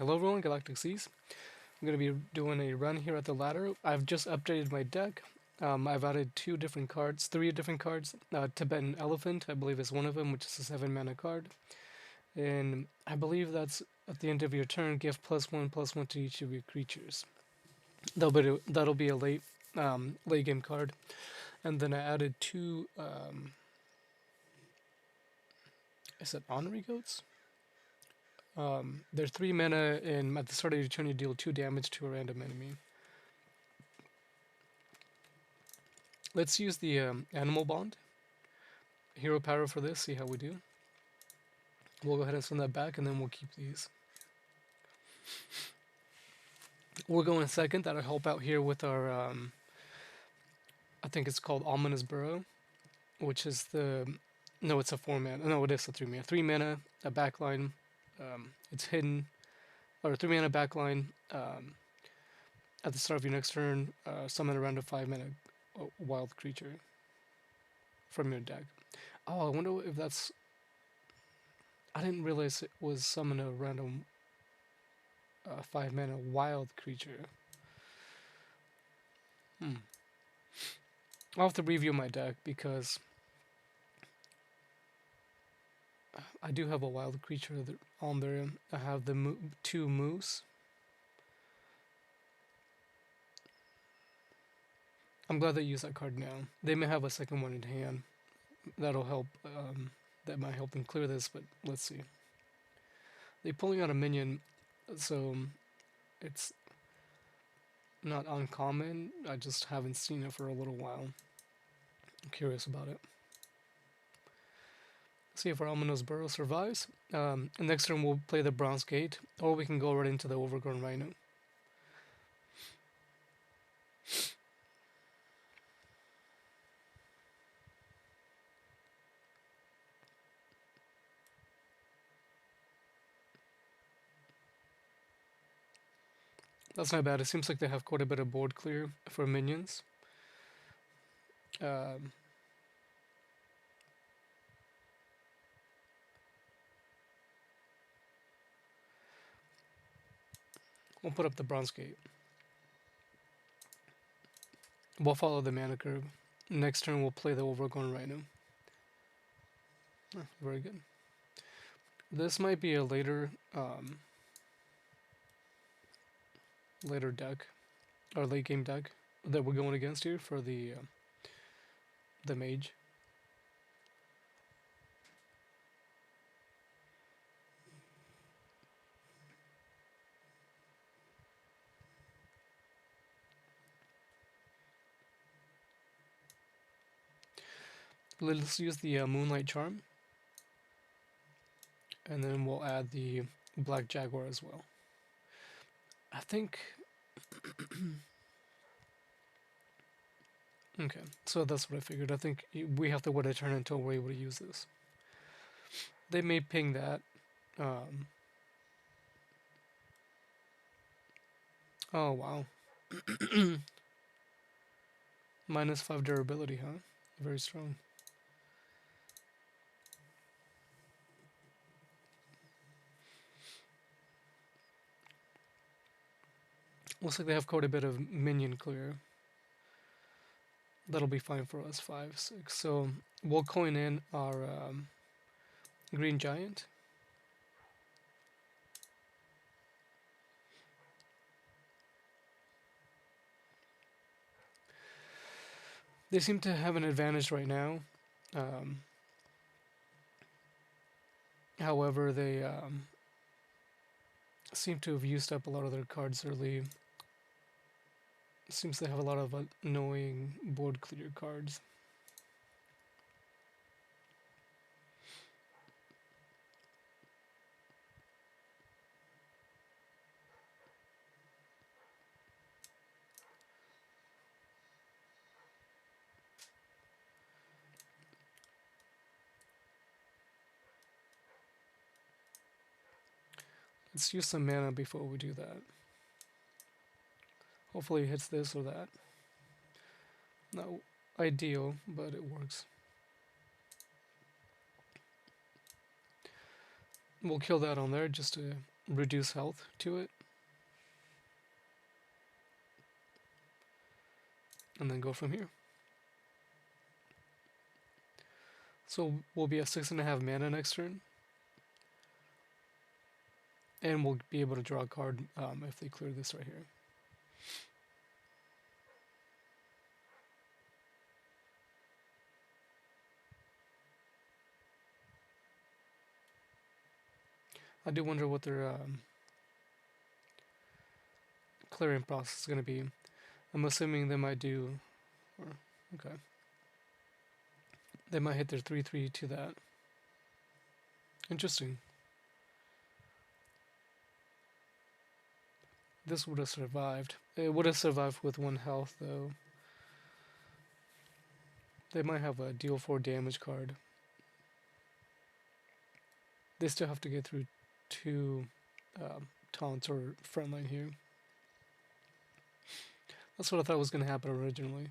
Hello everyone, Galactic Seas. I'm going to be doing a run here at the ladder. I've just updated my deck. I've added three different cards. Tibetan Elephant, I believe is one of them, which is a 7 mana card. And I believe that's at the end of your turn, give +1/+1 to each of your creatures. That'll be a late game card. And then I added two, is it Honorary Goats? They're 3 mana, and at the start of your turn, you deal 2 damage to a random enemy. Let's use the Animal Bond. Hero power for this, see how we do. We'll go ahead and send that back, and then we'll keep these. We're going second. That'll help out here with our, I think it's called Ominous Burrow, which is no, it's a 4 mana. No, it is a 3 mana. 3 mana, a backline. It's hidden, or 3 mana backline. At the start of your next turn, summon a random 5 mana wild creature from your deck. Oh, I wonder if that's. I didn't realize it was summon a random 5 mana wild creature. I'll have to review my deck because I do have a wild creature on there. I have the 2 moose. I'm glad they use that card now. They may have a second one in hand. That'll help. That might help them clear this, but let's see. They're pulling out a minion, so it's not uncommon. I just haven't seen it for a little while. I'm curious about it. See if our Ominous Burrow survives. Next turn we'll play the Bronze Gate, or we can go right into the Overgrown Rhino. That's not bad. It seems like they have quite a bit of board clear for minions. We'll put up the Bronze Gate. We'll follow the mana curve. Next turn we'll play the Overgrown Rhino. Very good. This might be a later deck, or late game deck that we're going against here for the mage. Let's use the Moonlight Charm, and then we'll add the Black Jaguar as well. I think. Okay, so that's what I figured. I think we have to wait a turn until we're able to use this. They may ping that. Oh, wow. -5 durability, huh? Very strong. Looks like they have quite a bit of minion clear. That'll be fine for us, 5, 6. So we'll coin in our Green Giant. They seem to have an advantage right now. However, they seem to have used up a lot of their cards early. Seems they have a lot of annoying board clear cards. Let's use some mana before we do that. Hopefully it hits this or that. Not ideal, but it works. We'll kill that on there just to reduce health to it, and then go from here. So we'll be at 6.5 mana next turn, and we'll be able to draw a card if they clear this right here. I do wonder what their clearing process is going to be. I'm assuming they might do, or, okay. They might hit their 3/3 to that. Interesting. This would have survived. It would have survived with 1 health, though. They might have a deal 4 damage card. They still have to get through 2 taunts or frontline here. That's what I thought was going to happen originally.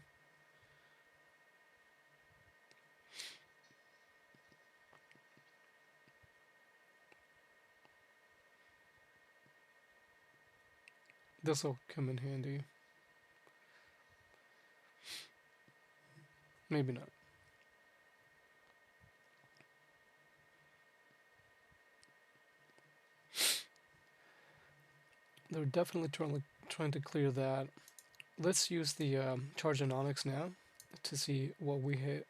This will come in handy. Maybe not. They're definitely trying to clear that. Let's use the Charge and Onyx now to see what we hit.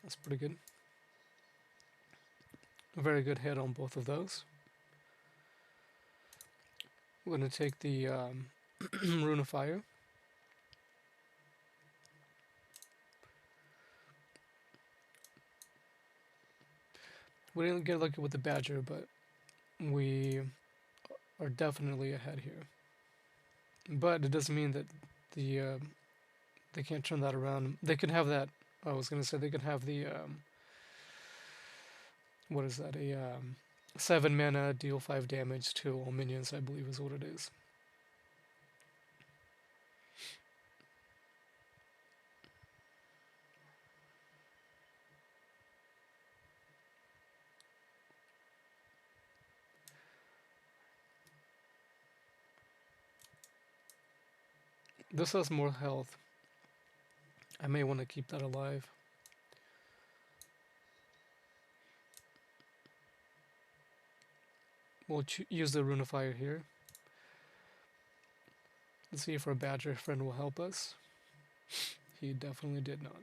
That's pretty good. A very good hit on both of those. We're going to take the Rune of Fire. We didn't get lucky with the Badger, but we are definitely ahead here. But it doesn't mean that they can't turn that around. They can have that. I was going to say they can have the what is that? A 7 mana, deal 5 damage to all minions, I believe is what it is. This has more health. I may want to keep that alive. We'll use the Rune of Fire here. Let's see if our Badger friend will help us. He definitely did not.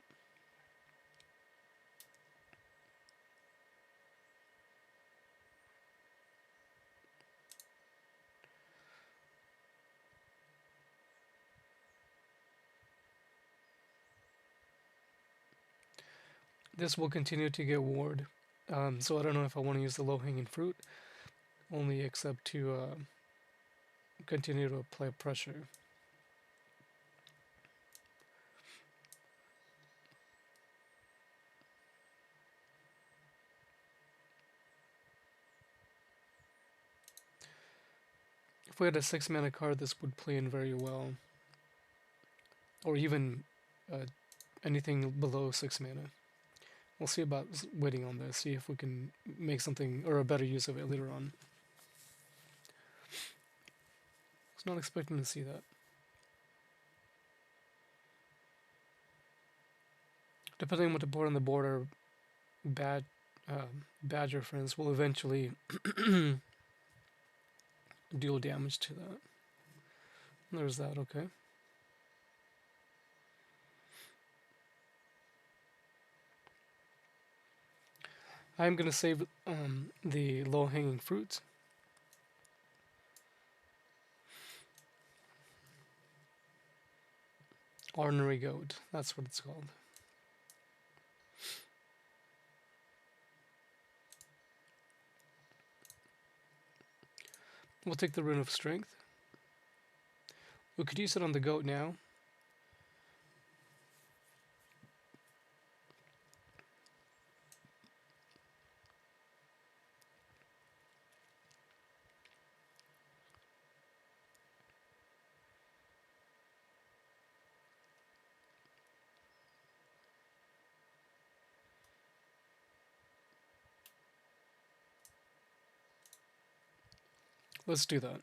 This will continue to get ward, so I don't know if I want to use the low-hanging fruit, only except to continue to apply pressure. If we had a 6 mana card, this would play in very well, or even anything below 6 mana. We'll see about waiting on this, see if we can make something or a better use of it later on. I was not expecting to see that. Depending on what to put on the board, our Badger friends will eventually deal damage to that. There's that, okay. I'm going to save the low-hanging fruit. Ordinary Goat, that's what it's called. We'll take the Rune of Strength. We could use it on the goat now. Let's do that.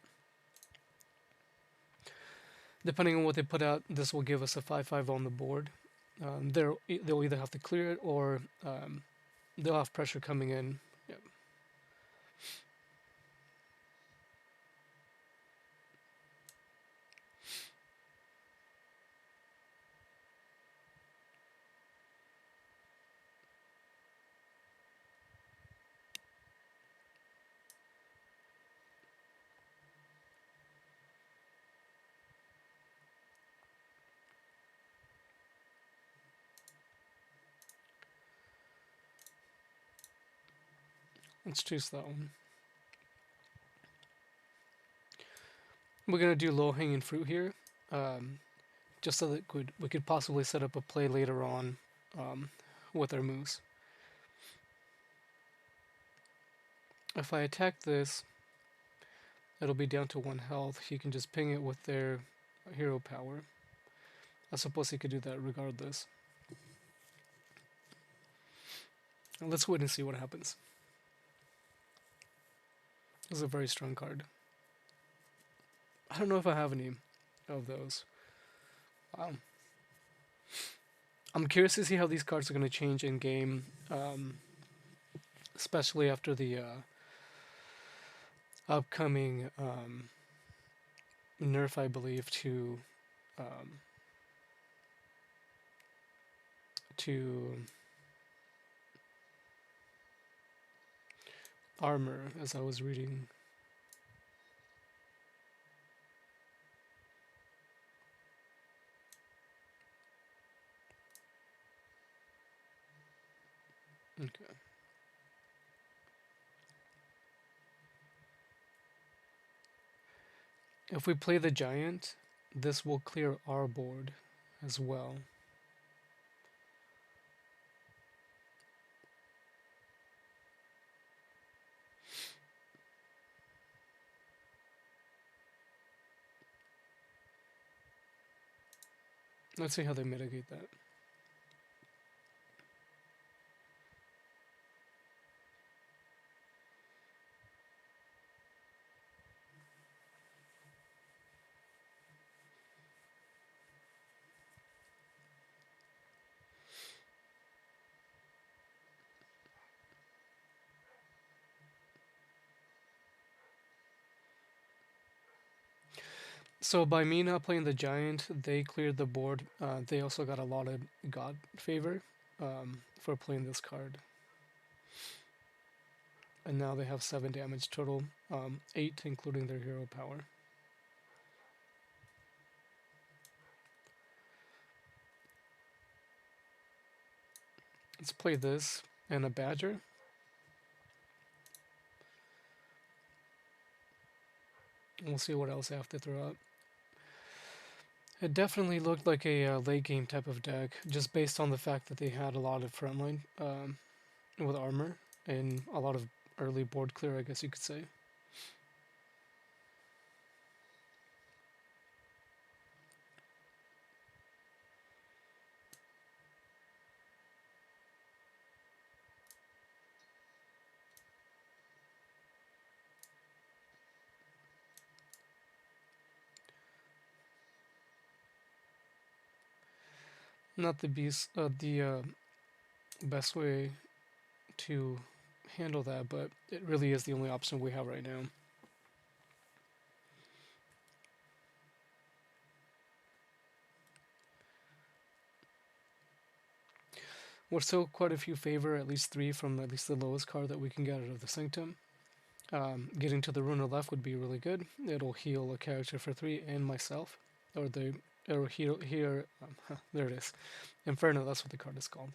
Depending on what they put out, this will give us a 5/5 on the board. They'll either have to clear it or they'll have pressure coming in. Yep. Let's choose that one. We're gonna do low hanging fruit here, just so that we could possibly set up a play later on with our moves. If I attack this, it'll be down to 1 health. He can just ping it with their hero power. I suppose he could do that regardless. Let's wait and see what happens. This is a very strong card. I don't know if I have any of those. Wow. I'm curious to see how these cards are going to change in game, especially after the upcoming nerf, I believe, to armor, as I was reading. Okay. If we play the giant, this will clear our board as well. Let's see how they mitigate that. So by me not playing the giant, they cleared the board. They also got a lot of god favor for playing this card. And now they have 7 damage total, 8 including their hero power. Let's play this and a badger. We'll see what else I have to throw out. It definitely looked like a late game type of deck, just based on the fact that they had a lot of frontline with armor and a lot of early board clear, I guess you could say. Not the best way to handle that, but it really is the only option we have right now. We're still quite a few favor, at least 3 from at least the lowest card that we can get out of the Sanctum. Getting to the Rune of Left would be really good. It'll heal a character for 3 and myself. Or it'll heal here. There it is. Inferno, that's what the card is called.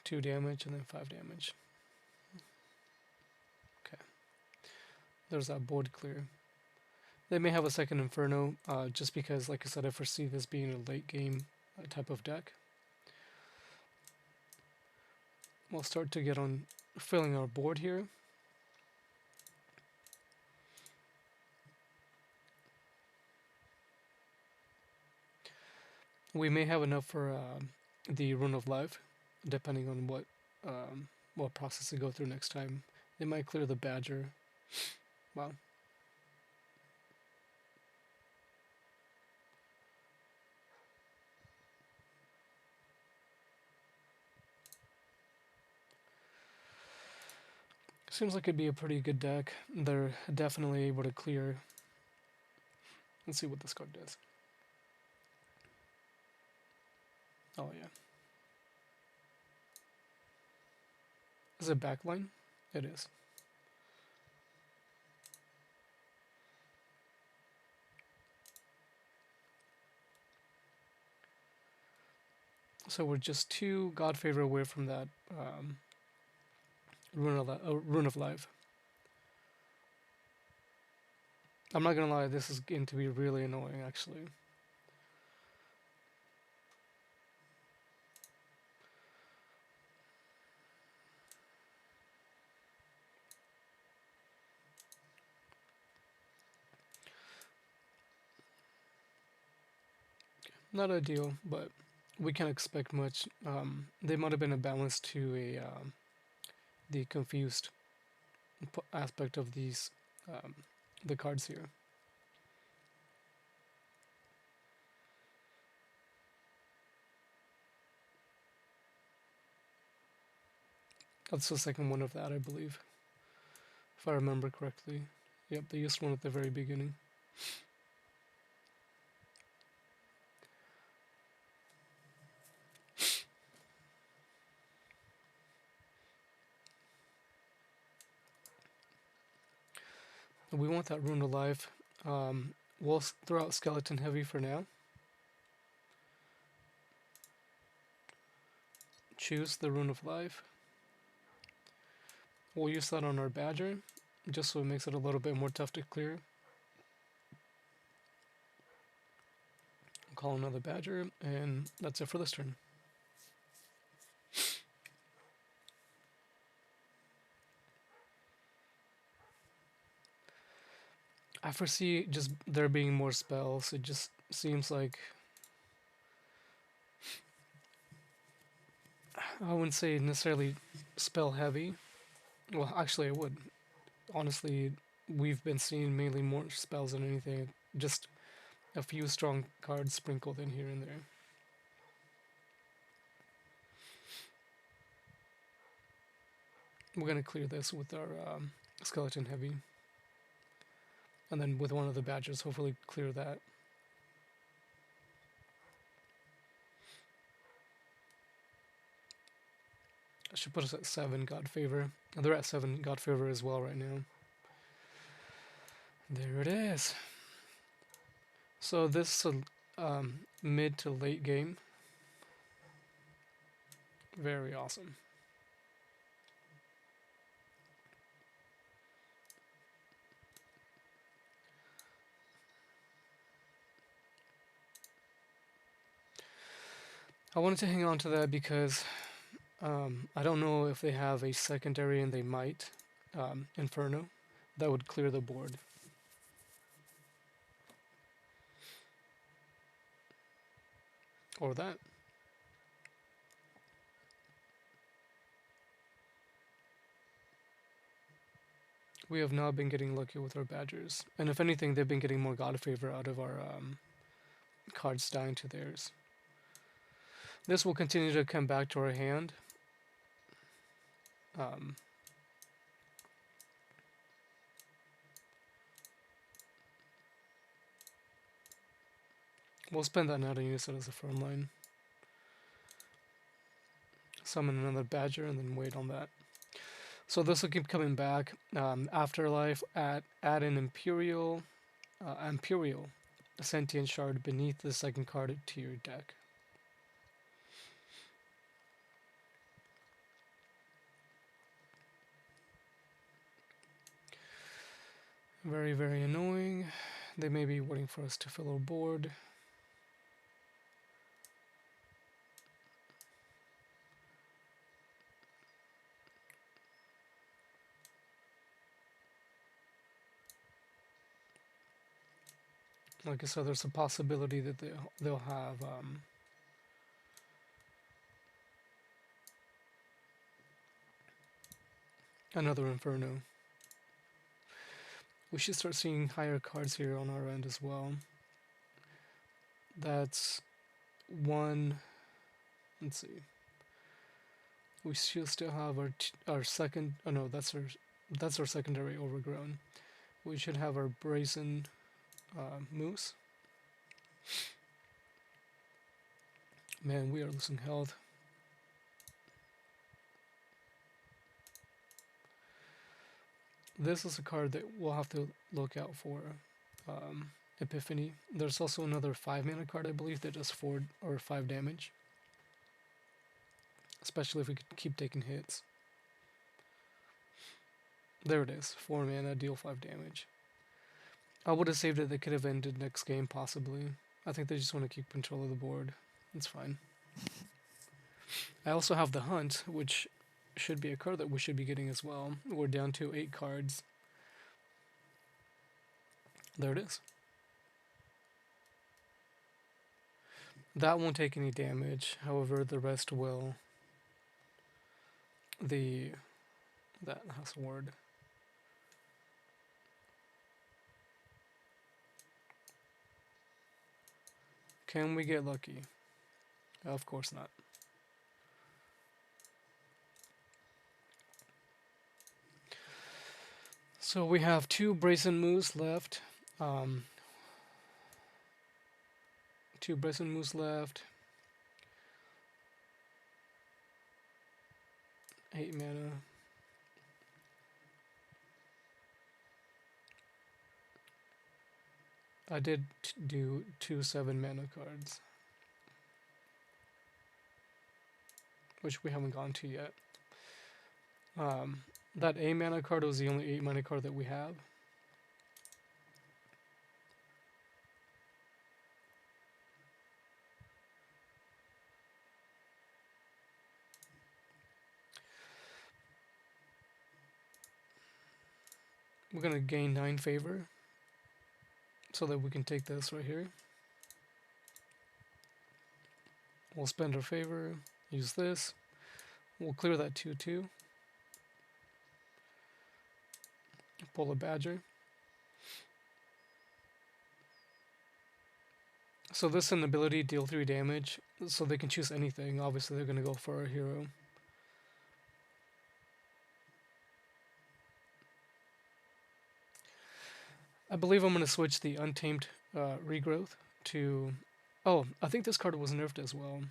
2 damage and then 5 damage. Okay. There's that board clear. They may have a second Inferno, just because, like I said, I foresee this being a late game type of deck. We'll start to get on filling our board here. We may have enough for the Rune of Life, depending on what process we go through next time. They might clear the badger. Wow. Seems like it'd be a pretty good deck. They're definitely able to clear. Let's see what this card does. Oh yeah. Is it backline? It is. So we're just 2 God Favor away from that Rune of Life. I'm not gonna lie, this is going to be really annoying actually. Not ideal, but we can't expect much. They might have been a balance to a the confused aspect of these um, the cards here. That's the second one of that, I believe, if I remember correctly. Yep, they used one at the very beginning. We want that Rune of Life. We'll throw out Skeleton Heavy for now. Choose the Rune of Life. We'll use that on our Badger, just so it makes it a little bit more tough to clear. Call another Badger, and that's it for this turn. I foresee just there being more spells. It just seems like I wouldn't say necessarily spell heavy. Well, actually, I would. Honestly, we've been seeing mainly more spells than anything. Just a few strong cards sprinkled in here and there. We're gonna clear this with our Skeleton Heavy. And then with one of the Badgers, hopefully clear that. I should put us at 7 God Favor. They're at 7 God Favor as well right now. There it is. So this is a mid to late game. Very awesome. I wanted to hang on to that because I don't know if they have a secondary, and they might, Inferno, that would clear the board. Or that. We have not been getting lucky with our Badgers. And if anything, they've been getting more God Favor out of our cards dying to theirs. This will continue to come back to our hand. We'll spend that now to use it as a front line. Summon another Badger and then wait on that. So this will keep coming back. Afterlife, add an Imperial, a Sentient Shard beneath the second card to your deck. Very, very annoying. They may be waiting for us to fill our board. Like I said, there's a possibility that they'll have Another Inferno. We should start seeing higher cards here on our end as well. That's one. Let's see. We should still have our second. Oh no, that's our secondary Overgrown. We should have our Brazen Moose. Man, we are losing health. This is a card that we'll have to look out for. Epiphany. There's also another 5 mana card, I believe, that does 4 or 5 damage. Especially if we could keep taking hits. There it is. 4 mana, deal 5 damage. I would have saved it. They could have ended next game, possibly. I think they just want to keep control of the board. It's fine. I also have the Hunt, which should be a card that we should be getting as well. We're down to 8 cards. There it is. That won't take any damage, however the rest will. That has a word. Can we get lucky? Of course not. So we have 2 Brazen Moose left. 2 Brazen Moose left. 8 mana. I did do 2 7 mana cards, which we haven't gone to yet. That 8 mana card was the only 8 mana card that we have. We're gonna gain 9 favor so that we can take this right here. We'll spend our favor, use this. We'll clear that 2/2. Pull a Badger. So this is an ability, deal 3 damage, so they can choose anything. Obviously they're gonna go for our hero. I believe I'm gonna switch the Untamed Regrowth to... Oh, I think this card was nerfed as well.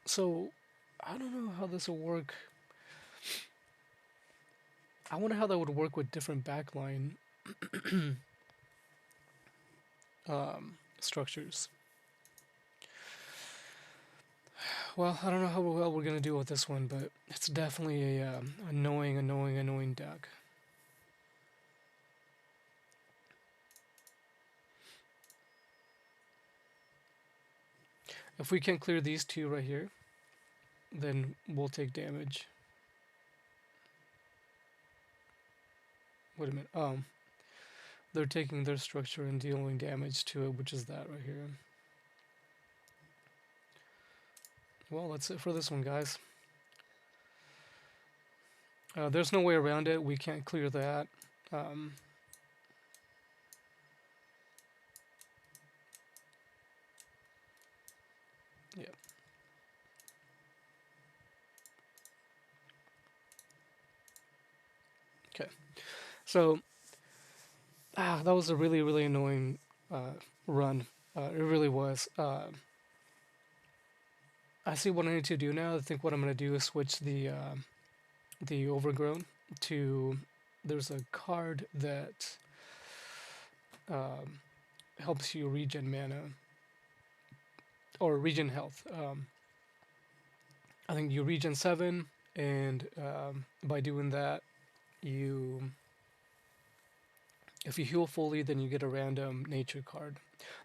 So, I don't know how this will work. I wonder how that would work with different backline structures. Well, I don't know how well we're gonna do with this one, but it's definitely a annoying deck. If we can clear these 2 right here, then we'll take damage. Wait a minute. They're taking their structure and dealing damage to it, which is that right here. Well, that's it for this one, guys. There's no way around it. We can't clear that. Yeah. Okay. So, that was a really annoying run. It really was. I see what I need to do now. I think what I'm going to do is switch the Overgrown to... There's a card that helps you regen mana. Or regen health. I think you regen 7, and by doing that, if you heal fully, then you get a random nature card.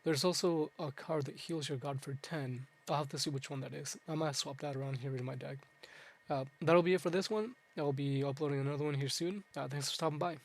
There's also a card that heals your god for 10. I'll have to see which one that is. I might swap that around here in my deck. That'll be it for this one. I'll be uploading another one here soon. Thanks for stopping by.